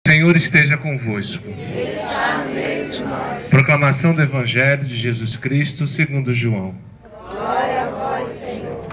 Senhor esteja convosco. Proclamação do Evangelho de Jesus Cristo segundo João. Glória a vós, Senhor.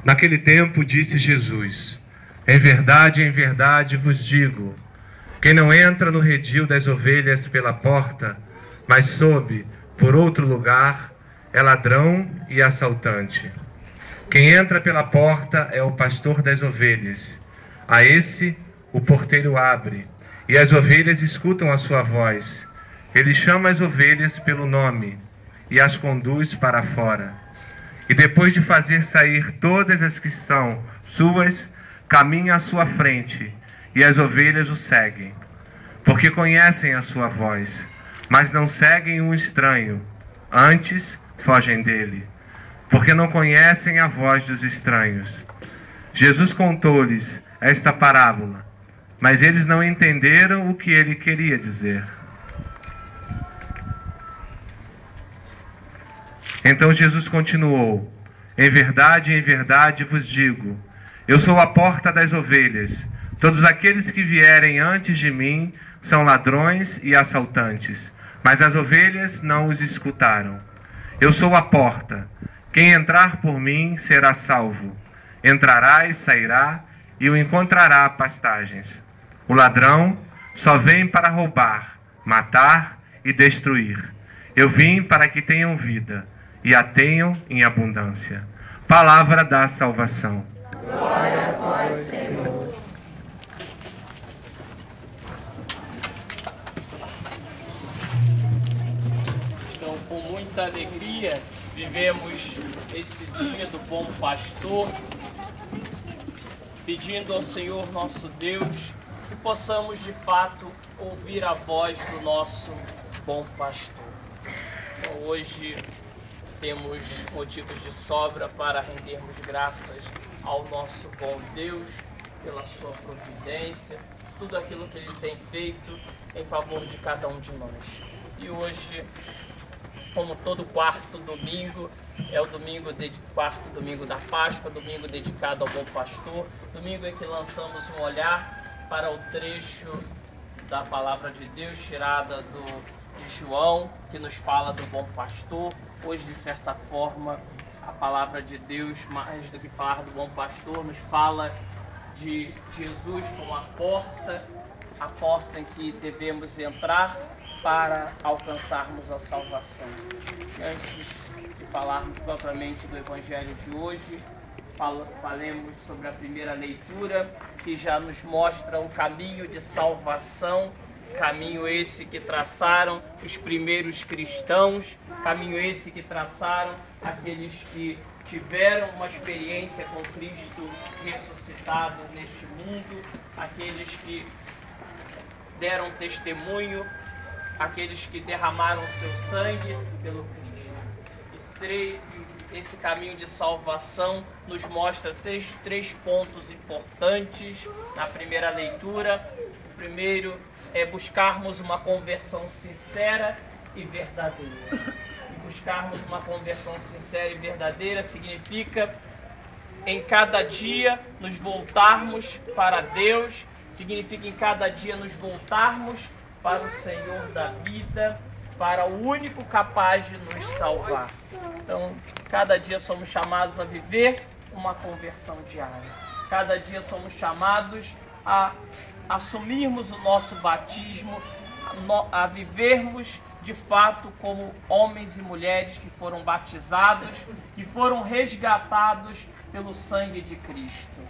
Naquele tempo disse Jesus: em verdade vos digo, quem não entra no redil das ovelhas pela porta, mas sobe por outro lugar, é ladrão e assaltante. Quem entra pela porta é o pastor das ovelhas. A esse o porteiro abre, e as ovelhas escutam a sua voz. Ele chama as ovelhas pelo nome e as conduz para fora. E depois de fazer sair todas as que são suas, caminha à sua frente, e as ovelhas o seguem, porque conhecem a sua voz, mas não seguem um estranho, antes fogem dele, porque não conhecem a voz dos estranhos. Jesus contou-lhes esta parábola, mas eles não entenderam o que ele queria dizer. Então Jesus continuou: em verdade vos digo, eu sou a porta das ovelhas. Todos aqueles que vierem antes de mim são ladrões e assaltantes, mas as ovelhas não os escutaram. Eu sou a porta. Quem entrar por mim será salvo. Entrará e sairá e o encontrará pastagens. O ladrão só vem para roubar, matar e destruir. Eu vim para que tenham vida e a tenham em abundância. Palavra da salvação. Glória a vós, Senhor. Então, com muita alegria, vivemos esse dia do Bom Pastor, pedindo ao Senhor nosso Deus que possamos de fato ouvir a voz do nosso Bom Pastor. Então, hoje temos motivos de sobra para rendermos graças ao nosso bom Deus pela sua providência, tudo aquilo que Ele tem feito em favor de cada um de nós. E hoje, como todo quarto domingo, é o quarto domingo da Páscoa, domingo dedicado ao Bom Pastor, domingo em que lançamos um olhar para o trecho da Palavra de Deus tirada de João, que nos fala do Bom Pastor. Hoje, de certa forma, a Palavra de Deus, mais do que falar do Bom Pastor, nos fala de Jesus como a porta em que devemos entrar para alcançarmos a salvação. E antes de falarmos propriamente do Evangelho de hoje, falemos sobre a primeira leitura, que já nos mostra o caminho de salvação, caminho esse que traçaram os primeiros cristãos, caminho esse que traçaram aqueles que tiveram uma experiência com Cristo ressuscitado neste mundo, aqueles que deram testemunho, aqueles que derramaram seu sangue pelo Cristo. E esse caminho de salvação nos mostra três pontos importantes na primeira leitura. O primeiro é buscarmos uma conversão sincera e verdadeira. E buscarmos uma conversão sincera e verdadeira significa em cada dia nos voltarmos para Deus, significa em cada dia nos voltarmos para o Senhor da vida, para o único capaz de nos salvar. Então, cada dia somos chamados a viver uma conversão diária. Cada dia somos chamados a assumirmos o nosso batismo, a vivermos de fato como homens e mulheres que foram batizados, que foram resgatados pelo sangue de Cristo.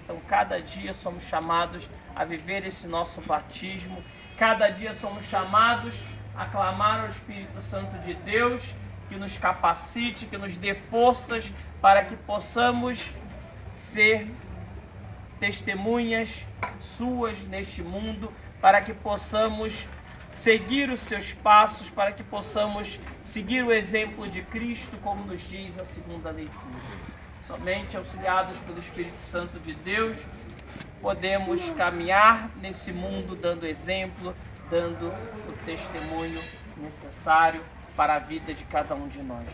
Então, cada dia somos chamados a viver esse nosso batismo, cada dia somos chamados a clamar ao Espírito Santo de Deus, que nos capacite, que nos dê forças para que possamos ser testemunhas suas neste mundo, para que possamos seguir os seus passos, para que possamos seguir o exemplo de Cristo, como nos diz a segunda leitura. Somente auxiliados pelo Espírito Santo de Deus, podemos caminhar nesse mundo dando exemplo, dando o testemunho necessário para a vida de cada um de nós.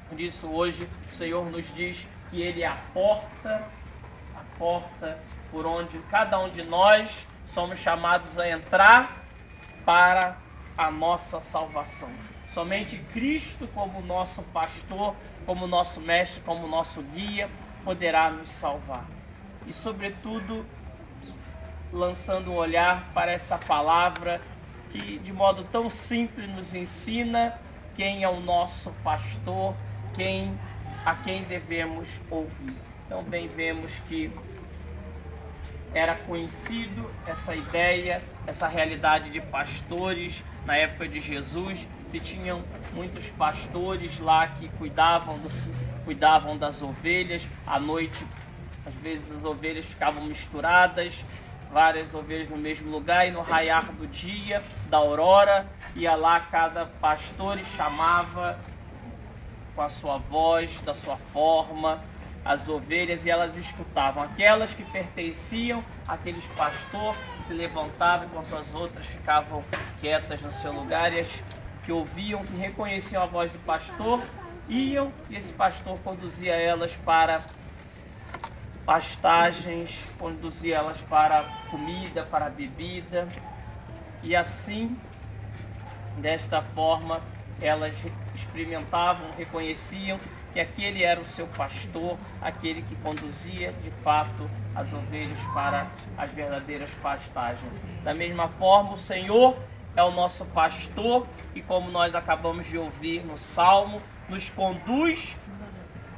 Por isso, hoje, o Senhor nos diz que Ele é a porta por onde cada um de nós somos chamados a entrar para a nossa salvação. Somente Cristo, como nosso pastor, como nosso mestre, como nosso guia, poderá nos salvar. E, sobretudo, lançando um olhar para essa palavra que, de modo tão simples, nos ensina quem é o nosso pastor, a quem devemos ouvir. Então, bem vemos que era conhecido essa ideia, essa realidade de pastores na época de Jesus. Se tinham muitos pastores lá que cuidavam das ovelhas. À noite, às vezes as ovelhas ficavam misturadas, várias ovelhas no mesmo lugar, e no raiar do dia, da aurora, ia lá cada pastor e chamava com a sua voz, da sua forma, as ovelhas, e elas escutavam. Aquelas que pertenciam àqueles pastor se levantavam, enquanto as outras ficavam quietas no seu lugar, e as que ouviam, que reconheciam a voz do pastor, iam, e esse pastor conduzia elas para pastagens, conduzia elas para comida, para bebida, e assim, desta forma, elas experimentavam, reconheciam que aquele era o seu pastor, aquele que conduzia de fato as ovelhas para as verdadeiras pastagens. Da mesma forma, o Senhor é o nosso pastor e, como nós acabamos de ouvir no Salmo, nos conduz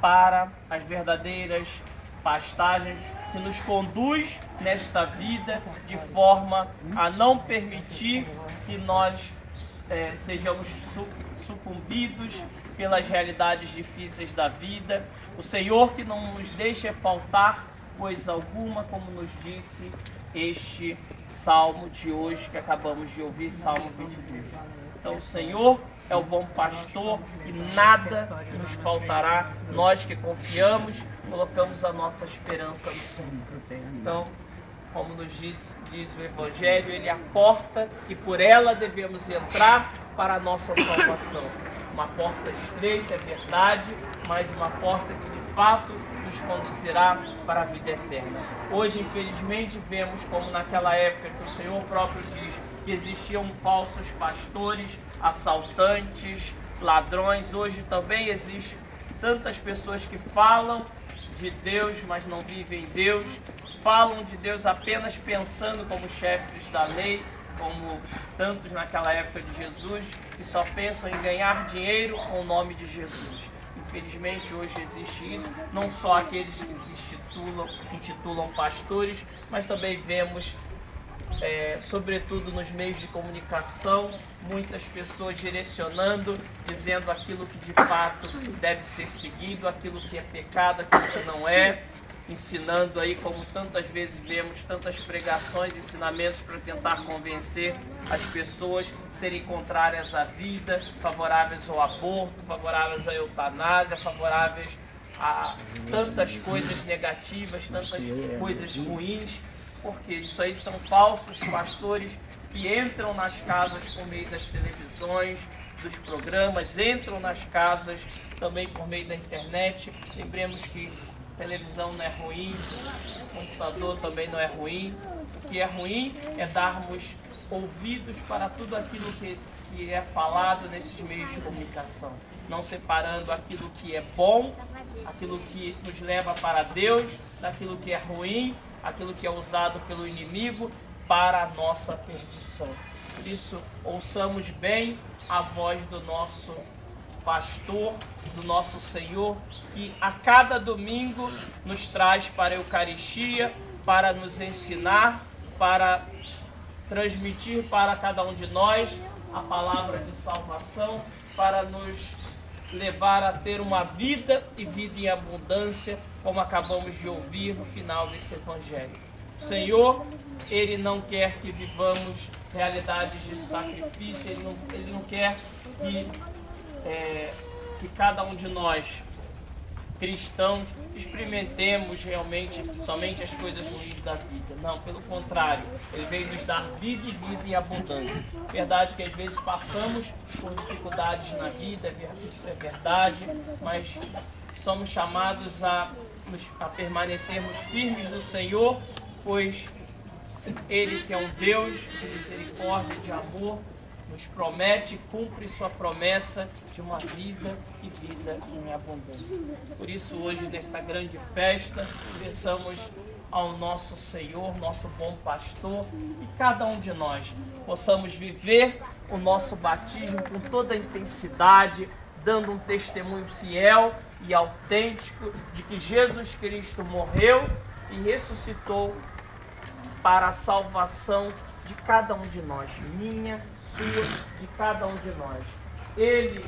para as verdadeiras pastagens, que nos conduz nesta vida de forma a não permitir que nós sejamos sucumbidos pelas realidades difíceis da vida. O Senhor que não nos deixa faltar coisa alguma, como nos disse este salmo de hoje que acabamos de ouvir, Salmo 22. Então o Senhor é o bom pastor e nada nos faltará. Nós que confiamos, colocamos a nossa esperança no Senhor. Então, como nos diz o Evangelho, Ele é a porta e por ela devemos entrar para a nossa salvação. Uma porta estreita, é verdade, mas uma porta que de fato nos conduzirá para a vida eterna. Hoje, infelizmente, vemos como naquela época que o Senhor próprio diz que existiam falsos pastores, assaltantes, ladrões. Hoje também existem tantas pessoas que falam de Deus, mas não vivem Deus. Falam de Deus apenas pensando como chefes da lei, como tantos naquela época de Jesus, que só pensam em ganhar dinheiro com o nome de Jesus. Infelizmente hoje existe isso, não só aqueles que se intitulam pastores, mas também vemos, sobretudo nos meios de comunicação, muitas pessoas direcionando, dizendo aquilo que de fato deve ser seguido, aquilo que é pecado, aquilo que não é, ensinando aí, como tantas vezes vemos, tantas pregações, ensinamentos para tentar convencer as pessoas a serem contrárias à vida, favoráveis ao aborto, favoráveis à eutanásia, favoráveis a tantas coisas negativas, tantas coisas ruins, porque isso aí são falsos pastores que entram nas casas por meio das televisões, dos programas, entram nas casas também por meio da internet. Lembremos que televisão não é ruim, computador também não é ruim. O que é ruim é darmos ouvidos para tudo aquilo que é falado nesses meios de comunicação, não separando aquilo que é bom, aquilo que nos leva para Deus, daquilo que é ruim, aquilo que é usado pelo inimigo para a nossa perdição. Por isso, ouçamos bem a voz do nosso pastor, do nosso Senhor, que a cada domingo nos traz para a Eucaristia, para nos ensinar, para transmitir para cada um de nós a palavra de salvação, para nos levar a ter uma vida e vida em abundância, como acabamos de ouvir no final desse Evangelho. O Senhor, Ele não quer que vivamos realidades de sacrifício, Ele não quer que cada um de nós, cristãos, experimentemos realmente somente as coisas ruins da vida. Não, pelo contrário, Ele veio nos dar vida e vida em abundância. Verdade que às vezes passamos por dificuldades na vida, isso é verdade, mas somos chamados a permanecermos firmes no Senhor, pois Ele, que é um Deus de misericórdia e de amor, nos promete e cumpre sua promessa de uma vida e vida em abundância. Por isso, hoje, nessa grande festa, peçamos ao nosso Senhor, nosso bom pastor, e cada um de nós possamos viver o nosso batismo com toda a intensidade, dando um testemunho fiel e autêntico de que Jesus Cristo morreu e ressuscitou para a salvação de cada um de nós, minha, sua, de cada um de nós. Ele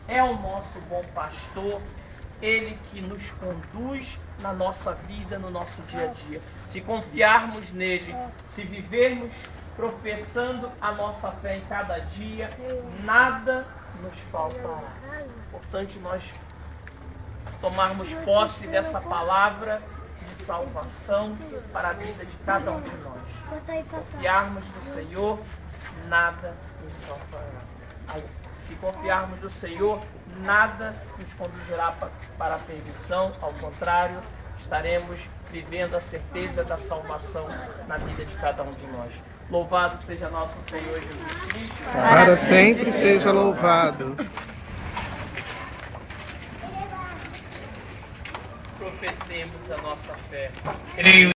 é o nosso bom pastor, Ele que nos conduz na nossa vida, no nosso dia a dia. Se confiarmos nele, se vivermos professando a nossa fé em cada dia, nada nos faltará. É importante nós tomarmos posse dessa palavra de salvação para a vida de cada um de nós. Confiarmos no Senhor, nada nos salvará. Se confiarmos no Senhor, nada nos conduzirá para a perdição, ao contrário, estaremos vivendo a certeza da salvação na vida de cada um de nós. Louvado seja nosso Senhor Jesus Cristo. Para sempre seja louvado. Professemos a nossa fé. Creio